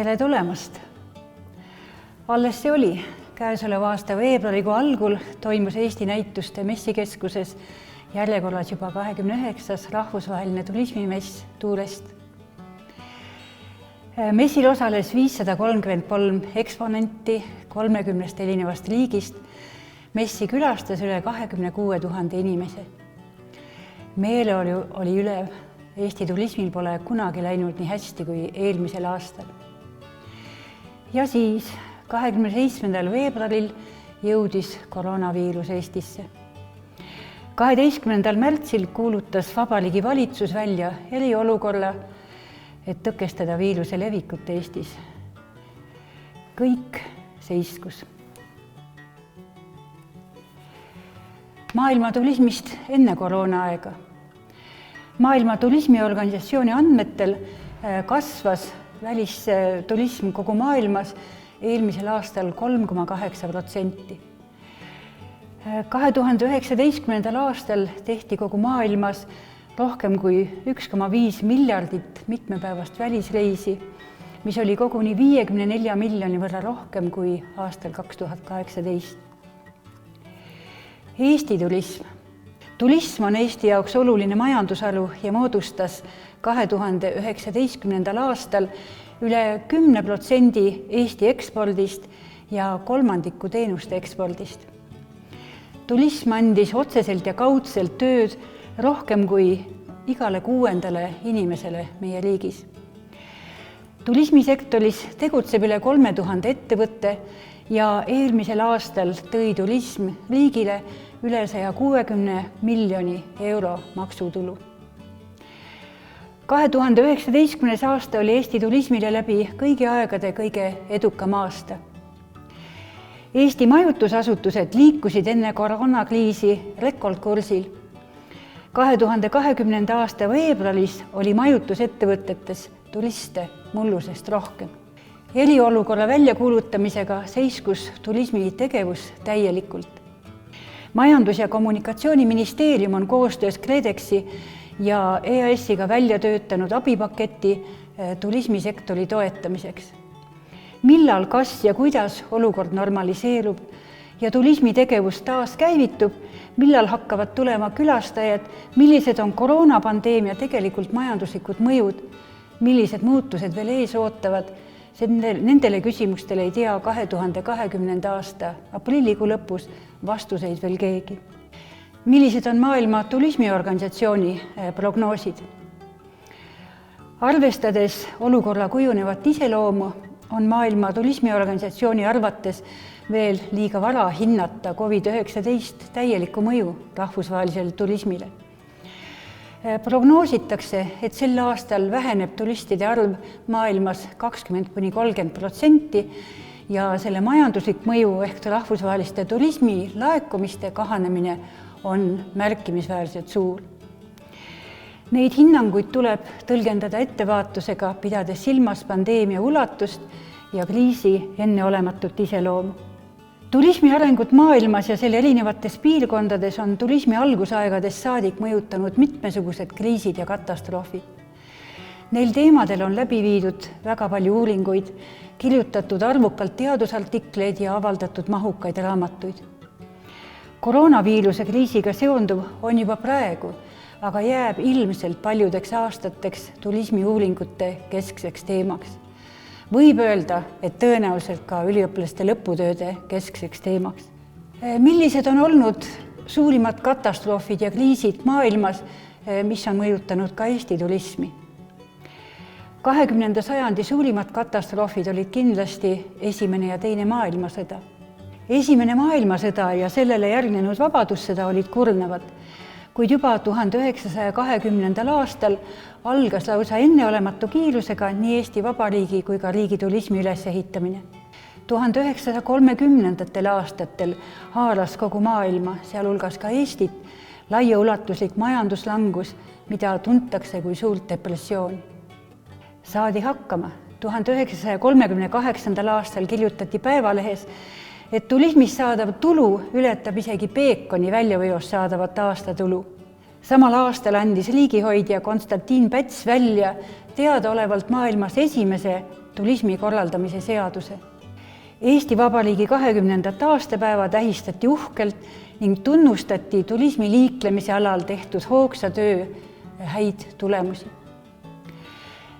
Tere tulemast! Alles see oli. Käesoleva aasta veebruarikuu algul toimus Eesti Näituste messikeskuses järjekorras juba 29. rahvusvaheline turismimess Tourest. Messil osales 533 eksponenti 30 erinevast riigist. Messi külastas üle 26 000 inimese. Meeleolu oli ülev. Eesti turismil pole kunagi läinud nii hästi kui eelmisel aastal. Ja siis 27. veebruaril jõudis koroonaviirus Eestisse. 12. märtsil kuulutas Vabariigi Valitsus välja eriolukorra, et tõkestada viiruse levikut Eestis. Kõik seiskus. Maailma turismist enne koroonaaega. Maailma turismiorganisatsiooni andmetel kasvas välisturism kogu maailmas eelmisel aastal 3,8%. 2019. aastal tehti kogu maailmas rohkem kui 1,5 miljardit mitmepäevast välisreisi, mis oli koguni 54 miljoni võrra rohkem kui aastal 2018. Eesti turism. Turism on Eesti jaoks oluline majandusharu ja moodustas 2019. aastal üle 10% Eesti ekspordist ja kolmandiku teenuste ekspordist. Turism andis otseselt ja kaudselt tööd rohkem kui igale 6. inimesele meie riigis. Turismisektoris tegutseb üle 3000 ettevõtte ja eelmisel aastal tõi turism riigile üle 160 miljoni euro maksutulu. 2019. aasta oli Eesti turismile läbi kõigi aegade kõige edukam aasta. Eesti majutusasutused liikusid enne koroonakriisi rekordkursil. 2020. aasta veebruaris oli majutusettevõtetes turiste mullusest rohkem. Eriolukorra väljakuulutamisega seiskus turismi tegevus täielikult. Majandus- ja Kommunikatsiooniministeerium on koostöös KredExi ja EAS-iga välja töötanud abipaketi turismisektori toetamiseks. Millal, kas ja kuidas olukord normaliseerub ja turismitegevus taas käivitub, millal hakkavad tulema külastajad, millised on koroonapandeemia tegelikult majanduslikud mõjud, millised muutused veel ees ootavad, nendele küsimustele ei tea 2020. aasta aprillikuu lõpus vastuseid veel keegi. Millised on Maailma turismiorganisatsiooni prognoosid? Arvestades olukorra kujunevat iseloomu, on Maailma turismiorganisatsiooni arvates veel liiga vara hinnata COVID-19 täielikku mõju rahvusvahelisele turismile. Prognoositakse, et sel aastal väheneb turistide arv maailmas 20–30% ja selle majanduslik mõju ehk rahvusvaheliste turismi laekumiste kahanemine on märkimisväärselt suur. Neid hinnanguid tuleb tõlgendada ettevaatusega, pidades silmas pandeemia ulatust ja kriisi enneolematut iseloomu. Turismi arengut maailmas ja selle erinevates piirkondades on turismi algusaegadest saadik mõjutanud mitmesugused kriisid ja katastroofid. Neil teemadel on läbi viidud väga palju uuringuid, kirjutatud arvukalt teadusartikleid ja avaldatud mahukaid raamatuid. Koroonaviiruse kriisiga seonduv on juba praegu, aga jääb ilmselt paljudeks aastateks turismiuuringute keskseks teemaks. Võib öelda, et tõenäoliselt ka üliõpilaste lõputööde keskseks teemaks. Millised on olnud suurimad katastroofid ja kriisid maailmas, mis on mõjutanud ka Eesti turismi? 20. sajandi suurimad katastroofid olid kindlasti Esimene ja Teine maailmasõda. Esimene maailmasõda ja sellele järgnenud vabadussõda olid kurnavad, kuid juba 1920. aastal algas lausa enneolematu kiirusega nii Eesti Vabariigi kui ka riigi turismi ülesehitamine. 1930. aastatel haaras kogu maailma, sealhulgas ka Eestit, laiaulatuslik majanduslangus, mida tuntakse kui suurt depressiooni. Saadi hakkama. 1938. aastal kirjutati Päevalehes, et turismist saadav tulu ületab isegi peekoni väljaveost saadavat aastatulu. Samal aastal andis riigihoidja Konstantin Päts välja teadaolevalt maailmas esimese turismi korraldamise seaduse. Eesti Vabariigi 20. aastapäeva tähistati uhkelt ning tunnustati turismi liiklemise alal tehtud hoogsa töö häid tulemusi.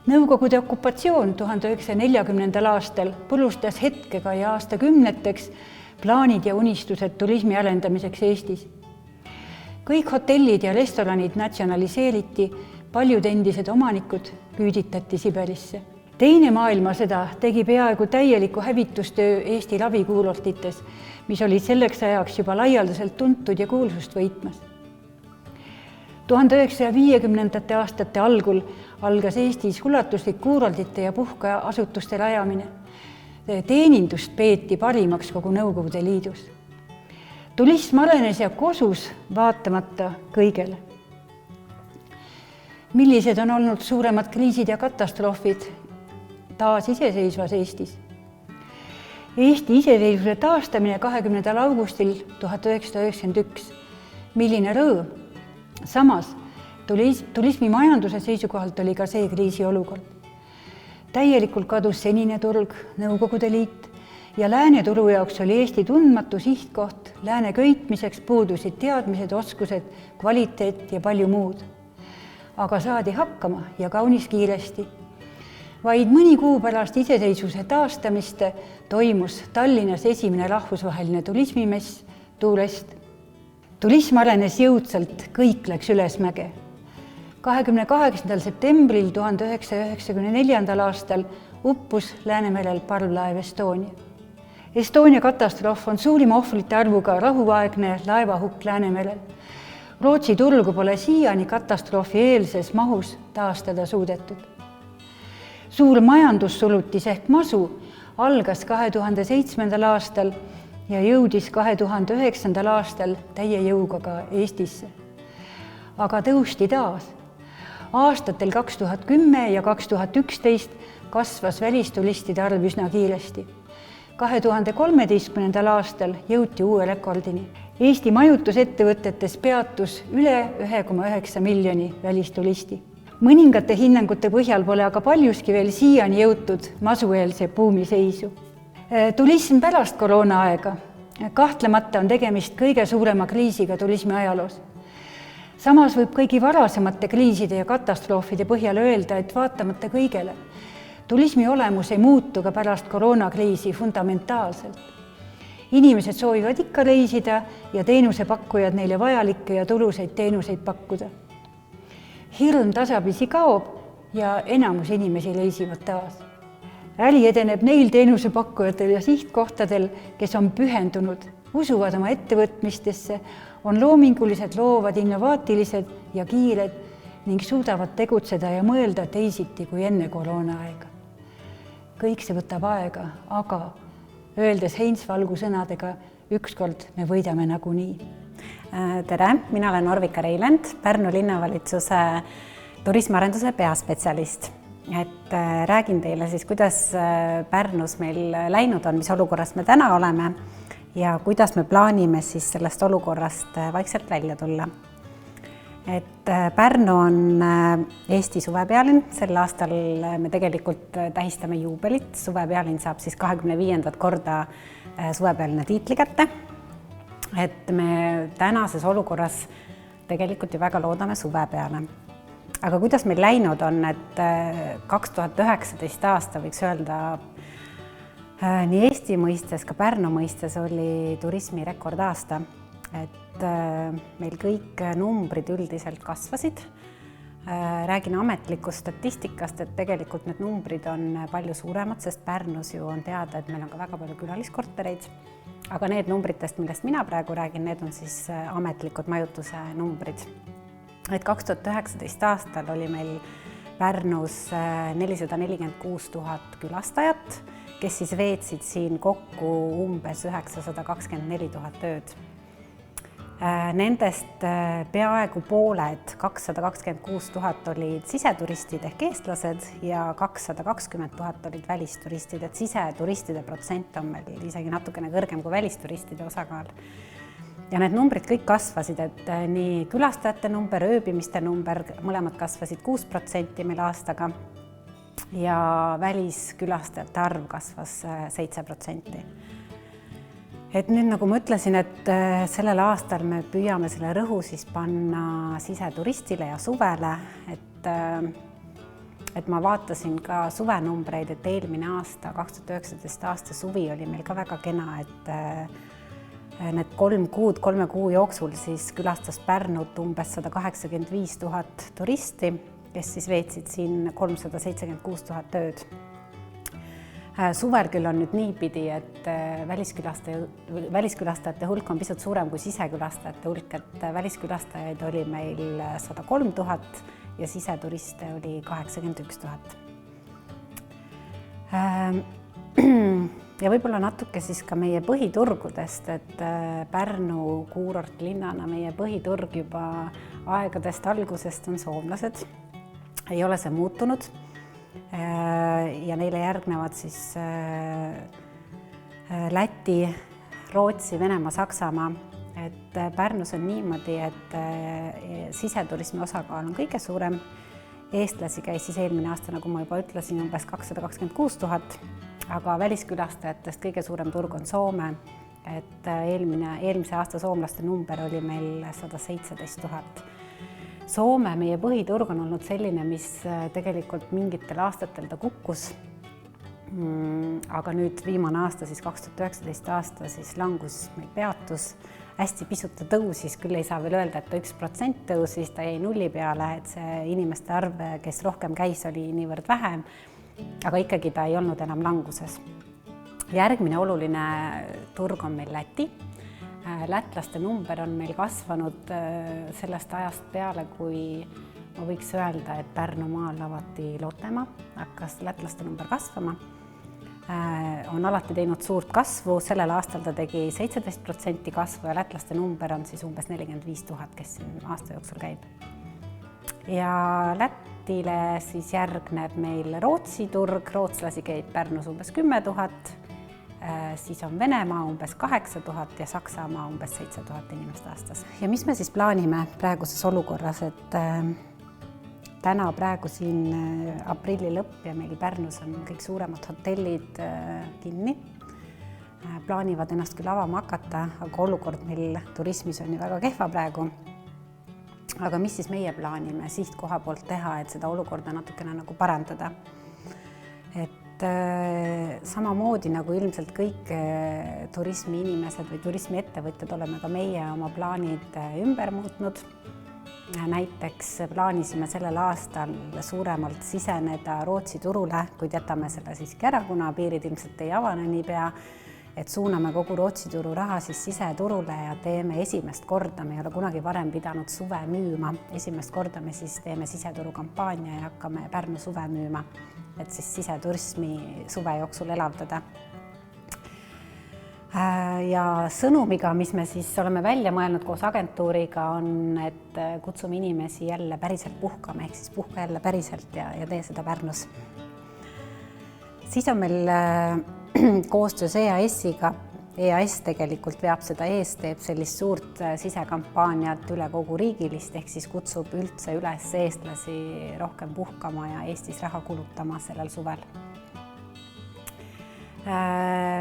Nõukogude okupatsioon 1940. aastal purustas hetkega ja aastakümneteks plaanid ja unistused turismi arendamiseks Eestis. Kõik hotellid ja restoranid natsionaliseeriti, paljud endised omanikud küüditati Siberisse. Teine maailmasõda tegi peaaegu täieliku hävitustöö Eesti ravikuurortites, mis olid selleks ajaks juba laialdaselt tuntud ja kuulsust võitmas. 1950. aastate algul algas Eestis ulatuslik kuurordite ja puhkeasutuste rajamine. Teenindust peeti parimaks kogu Nõukogude Liidus. Turism arenes ja kosus vaatamata kõigele. Millised on olnud suuremad kriisid ja katastroofid taas iseseisvas Eestis? Eesti iseseisvuse taastamine 20. augustil 1991. Milline rõõm! Samas, turismimajanduse seisukohalt oli ka see kriisiolukord. Täielikult kadus senine turg, Nõukogude Liit ja lääne turu jaoks oli Eesti tundmatu sihtkoht, lääne köitmiseks puudusid teadmised, oskused, kvaliteet ja palju muud. Aga saadi hakkama ja kaunis kiiresti. Vaid mõni kuu pärast iseseisvuse taastamist toimus Tallinnas esimene rahvusvaheline turismimess Tourist. Turism arenes jõudsalt, kõik läks ülesmäge. 28. septembril 1994. aastal uppus Läänemerel parvlaev Estonia. Estonia katastroof on suurima ohvrite arvuga rahuaegne laevahukk Läänemerel. Rootsi turgu pole siiani katastroofi eelses mahus taastada suudetud. Suur majandussulutis ehk masu algas 2007. aastal ja jõudis 2009. aastal täie jõuga ka Eestisse. Aga tõusti taas. Aastatel 2010 ja 2011 kasvas välisturistide arv üsna kiiresti. 2013. aastal jõuti uue rekordini. Eesti majutusettevõtetes peatus üle 1,9 miljoni välisturisti. Mõningate hinnangute põhjal pole aga paljuski veel siiani jõutud masueelse buumiseisu. Turism pärast koroonaaega. Kahtlemata on tegemist kõige suurema kriisiga turismi ajaloos. Samas võib kõigi varasemate kriiside ja katastroofide põhjal öelda, et vaatamata kõigele, turismi olemus ei muutu ka pärast koroonakriisi fundamentaalselt. Inimesed soovivad ikka reisida ja teenusepakkujad neile vajalikke ja tulusaid teenuseid pakkuda. Hirm tasapisi kaob ja enamus inimesi reisivad taas. Äri edeneb neil teenusepakkujatel ja sihtkohtadel, kes on pühendunud, usuvad oma ettevõtmistesse, on loomingulised, loovad, innovaatilised ja kiired ning suudavad tegutseda ja mõelda teisiti kui enne koroonaaega. Kõik see võtab aega, aga öeldes Heinz Valgu sõnadega, ükskord me võidame nagunii. Tere, mina olen Orvika Reilend, Pärnu linnavalitsuse turismiarenduse peaspetsialist. Räägin teile siis, kuidas Pärnus meil läinud on, mis olukorras me täna oleme ja kuidas me plaanime siis sellest olukorrast vaikselt välja tulla. Pärnu on Eesti suvepealinn, sel aastal me tegelikult tähistame juubelit, suvepealinn saab siis 25. korda suvepealinna tiitli kätte. Me tänases olukorras tegelikult ju väga loodame suve peale. Aga kuidas meil läinud on, et 2019 aasta võiks öelda nii Eesti mõistes, ka Pärnu mõistes oli turismi rekordaasta. Meil kõik numbrid üldiselt kasvasid. Räägin ametlikust statistikast, et tegelikult need numbrid on palju suuremad, sest Pärnus ju on teada, et meil on ka väga palju külaliskortereid. Aga need numbritest, millest mina praegu räägin, need on siis ametlikud majutuse numbrid. 2019 aastal oli meil Pärnus 446 000 külastajat, kes siis veetsid siin kokku umbes 924 000 ööd. Nendest peaaegu pooled, 226 000 olid siseturistid ehk eestlased ja 220 000 olid välisturistid, et siseturistide protsent on meil isegi natukene kõrgem kui välisturistide osakaal. Ja need numbrid kõik kasvasid, et nii külastajate number, ööbimiste number, mõlemad kasvasid 6% meil aastaga. ja väliskülastajate arv kasvas 7%. Et nüüd, nagu ma ütlesin, et sellel aastal me püüame selle rõhu siis panna siseturistile ja suvele, et ma vaatasin ka suvenumbreid, et eelmine aasta, 2019 aasta suvi oli meil ka väga kena, et need 3 kuu jooksul siis külastas Pärnut umbes 185 000 turisti, kes siis veetsid siin 376 000 ööd. Suvel küll on nüüd niipidi, et väliskülastajate hulk on pisut suurem kui sisekülastajate hulk, et väliskülastajaid oli meil 103 000 ja siseturiste oli 81 000. Ja võib-olla natuke siis ka meie põhiturgudest, et Pärnu kuurortlinnana meie põhiturg juba aegadest algusest on soomlased. Ei ole see muutunud ja neile järgnevad siis Läti, Rootsi, Venemaa, Saksamaa. Et Pärnus on niimoodi, et siseturismi osakaal on kõige suurem. Eestlasi käis siis eelmine aasta, nagu ma juba ütlesin, umbes 226 000, aga väliskülastajatest kõige suurem turg on Soome. Et eelmise aasta soomlaste number oli meil 117 000. Soome, meie põhiturg on olnud selline, mis tegelikult mingitel aastatel ta kukkus. Aga nüüd viimane aasta, siis 2019 aasta, siis langus meil peatus. Hästi pisut ta tõusis, küll ei saa veel öelda, et ta 1% tõusis, ta jäi nulli peale, et see inimeste arv, kes rohkem käis, oli niivõrd vähem, aga ikkagi ta ei olnud enam languses. Järgmine oluline turg on meil Läti. Lätlaste number on meil kasvanud sellest ajast peale, kui ma võiks öelda, et Pärnumaal avati Lottemaa, hakkas lätlaste number kasvama. On alati teinud suurt kasvu, sellel aastal ta tegi 17% kasvu ja lätlaste number on siis umbes 45 000, kes siin aasta jooksul käib. Ja Lätile siis järgneb meil Rootsi turg, rootslasi käib Pärnus umbes 10 000, siis on Venemaa umbes 8 000 ja Saksamaa umbes 7 000 inimest aastas. Ja mis me siis plaanime praeguses olukorras, et täna praegu siin aprilli lõpp ja meil Pärnus on kõik suuremad hotellid kinni. Plaanivad ennast küll avama hakata, aga olukord meil turismis on ju väga kehva praegu. Aga mis siis meie plaanime sihtkoha poolt teha, et seda olukorda natukene nagu parandada? Et samamoodi nagu ilmselt kõik turismi inimesed või turismi ettevõtjad oleme ka meie oma plaanid ümber muutnud. Näiteks plaanisime sellel aastal suuremalt siseneda Rootsi turule, kuid jätame selle siiski ära, kuna piirid ilmselt ei avane niipea, et suuname kogu Rootsi turu raha siis siseturule ja teeme esimest korda, me ei ole kunagi varem pidanud suve müüma, esimest korda me siis teeme siseturu kampaania ja hakkame Pärnu suve müüma, et siis siseturismi suve jooksul elavdada. Ja sõnumiga, mis me siis oleme välja mõelnud koos agentuuriga, on, et kutsume inimesi jälle päriselt puhkama, ehk siis puhka jälle päriselt ja tee seda Pärnus. Siis on meil koostöös EAS-iga, EAS tegelikult veab seda ees, teeb sellist suurt sisekampaaniat üle kogu riigilist, ehk siis kutsub üldse üles eestlasi rohkem puhkama ja Eestis raha kulutama sellel suvel.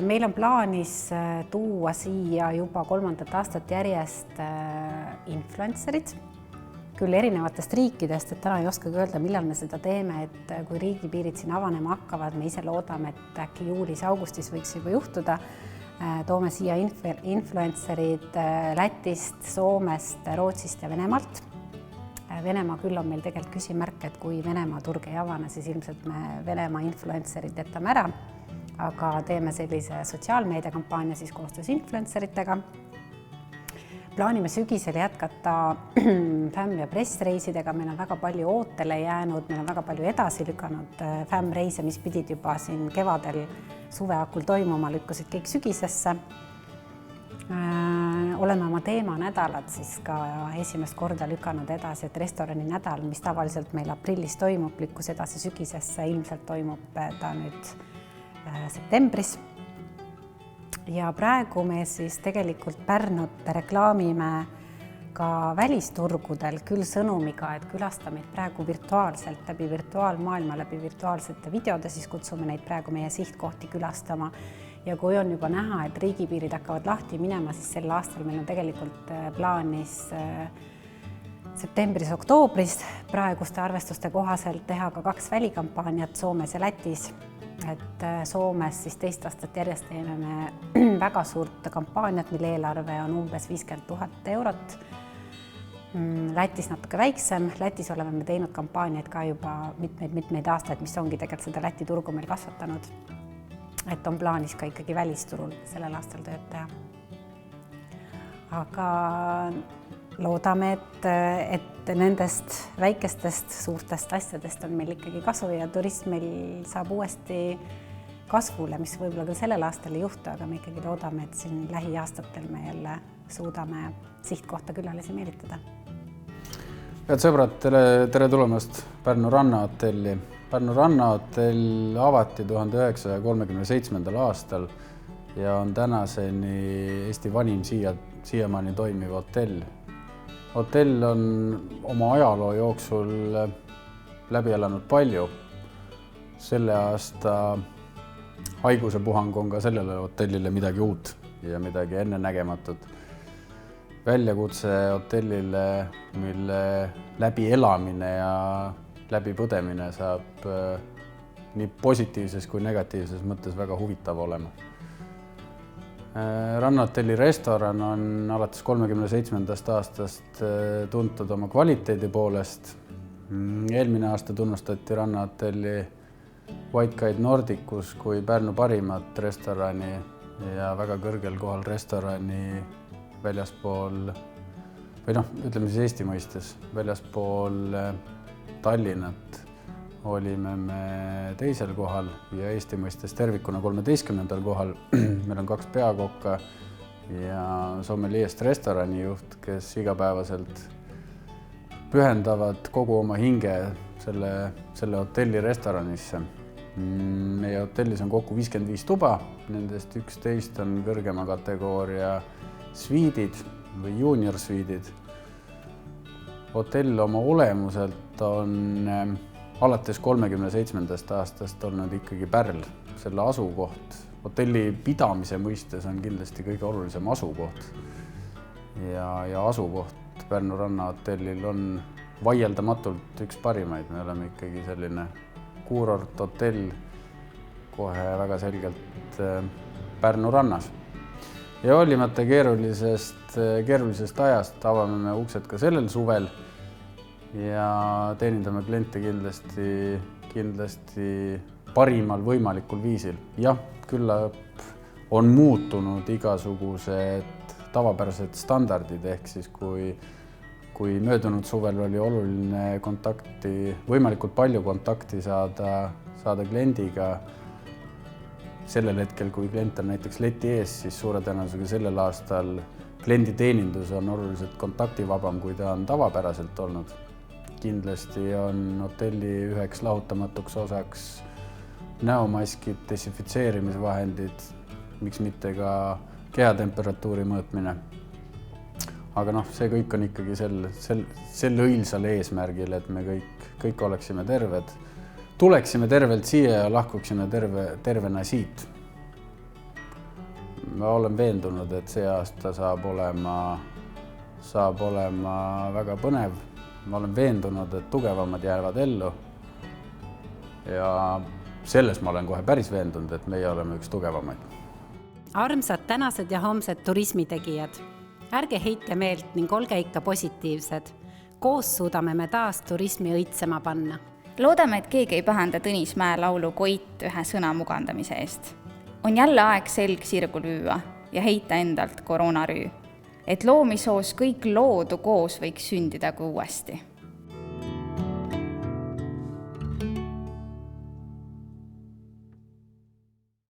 Meil on plaanis tuua siia juba 3. aastat järjest influencerid, küll erinevatest riikidest, et täna ei oskagi öelda, millal me seda teeme, et kui riigipiirid siin avanema hakkavad, me ise loodame, et äkki juulis-augustis võiks juba juhtuda. Toome siia influencerid Lätist, Soomest, Rootsist ja Venemaalt. Venemaa küll on meil tegelikult küsimärk, et kui Venemaa turg ei avane, siis ilmselt me Venemaa influencerid jätame ära, aga teeme sellise sotsiaalmeediakampaania siis koostöös influenceritega. Plaanime sügisel jätkata FAM- ja pressreisidega, meil on väga palju ootele jäänud, meil on väga palju edasi lükanud FAM-reise, mis pidid juba siin kevadel suveakul toimuma, lükkusid kõik sügisesse. Oleme oma teemanädalad siis ka esimest korda lükanud edasi, et restorani nädal, mis tavaliselt meil aprillis toimub, lükkus edasi sügisesse, ilmselt toimub ta nüüd septembris. Ja praegu me siis tegelikult Pärnut reklaamime ka välisturgudel küll sõnumiga, et külasta meid praegu virtuaalselt läbi virtuaalmaailma, läbi virtuaalsete videode, siis kutsume neid praegu meie sihtkohti külastama. Ja kui on juba näha, et riigipiirid hakkavad lahti minema, siis sel aastal meil on tegelikult plaanis septembris-oktoobris praeguste arvestuste kohaselt teha ka 2 välikampaaniat Soomes ja Lätis. Et Soomes siis teist aastat järjest teeme me väga suurt kampaaniat, mille eelarve on umbes 50 000 eurot. Lätis natuke väiksem. Lätis oleme me teinud kampaaniaid ka juba mitmeid aastaid, mis ongi tegelikult seda Läti turgu meil kasvatanud. Et on plaanis ka ikkagi välisturul sellel aastal tööd teha. Aga loodame, et nendest väikestest suurtest asjadest on meil ikkagi kasu ja turism meil saab uuesti kasvule, mis võib-olla küll sellel aastal ei juhtu, aga me ikkagi loodame, et siin lähiaastatel me jälle suudame sihtkohta külalisi meelitada. Head sõbrad, tere tulemast Pärnu rannahotelli. Pärnu rannahotell avati 1937. aastal ja on tänaseni Eesti vanim siiamaani toimiv hotell. Hotell on oma ajaloo jooksul läbi elanud palju. Selle aasta haigusepuhang on ka sellele hotellile midagi uut ja midagi ennenägematut. Väljakutse hotellile, mille läbi elamine ja läbi põdemine saab nii positiivses kui negatiivses mõttes väga huvitav olema. Rannahotelli restoran on alates 37. aastast tuntud oma kvaliteedi poolest. Eelmine aasta tunnustati rannahotelli White Guide Nordicus kui Pärnu parimat restorani ja väga kõrgel kohal restorani väljaspool, või ütleme siis Eesti mõistes, väljaspool Tallinnat olime me teisel kohal ja Eesti mõistes tervikuna 13. kohal. Meil on 2 peakokka ja sommeliest restoranijuht, kes igapäevaselt pühendavad kogu oma hinge selle hotelli restoranisse. Meie hotellis on kokku 55 tuba, nendest 11 on kõrgema kategooria sviidid või junior sviidid. Hotell oma olemuselt on alates 37. aastast olnud ikkagi pärl, selle asukoht. Hotelli pidamise mõistes on kindlasti kõige olulisem asukoht. Ja asukoht Pärnu rannahotellil on vaieldamatult üks parimaid. Me oleme ikkagi selline kuurort hotell kohe väga selgelt Pärnu rannas. Ja hoolimata keerulisest ajast avame me uksed ka sellel suvel ja teenindame kliente kindlasti parimal võimalikul viisil. Jah, küllap on muutunud igasugused tavapärased standardid, ehk siis kui möödunud suvel oli oluline võimalikult palju kontakti saada kliendiga, sellel hetkel, kui klient on näiteks leti ees, siis suure tõenäosusega sellel aastal klienditeenindus on oluliselt kontaktivabam, kui ta on tavapäraselt olnud. Kindlasti on hotelli üheks lahutamatuks osaks näomaskid, desinfitseerimisvahendid, miks mitte ka kehatemperatuuri mõõtmine. Aga see kõik on ikkagi sel õilsal eesmärgil, et me kõik oleksime terved. Tuleksime tervelt siia ja lahkuksime tervena siit. Ma olen veendunud, et see aasta saab olema väga põnev. Ma olen veendunud, et tugevamad jäävad ellu. Ja selles ma olen kohe päris veendunud, et meie oleme üks tugevamaid. Armsad tänased ja homsed turismitegijad. Ärge heitke meelt ning olge ikka positiivsed. Koos suudame me taas turismi õitsema panna. Loodame, et keegi ei pahanda Tõnis Mäe laulu Koit ühe sõna mugandamise eest. On jälle aeg selg sirgu lüüa ja heita endalt koroonarüü, et loomisoos kõik loodu koos võiks sündida kui uuesti.